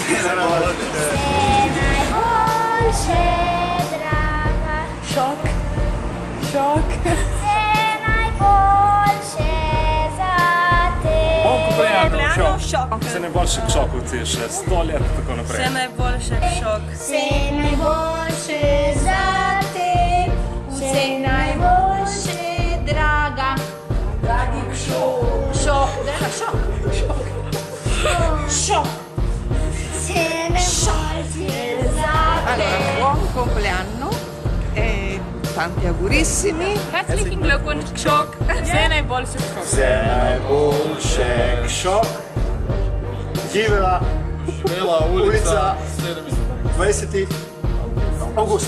Vse najboljše, draga. Šok. Šok. Vse najboljše za te. Ljubljano, šok. Vse najboljše k šoku ti je še 100 let, tako naprej. Vse najboljše k šok. Vse najboljše za te. Vse najboljše, draga. Dragi šok. Šok, draga, šok. Šok. Vse najboljše za te. Allora, buon compleanno e tanti augurissimi. Herzlichen Glückwunsch k šok. Vse najboljše k šok. Vse najboljše k šok. Živela ulica 20. avgust.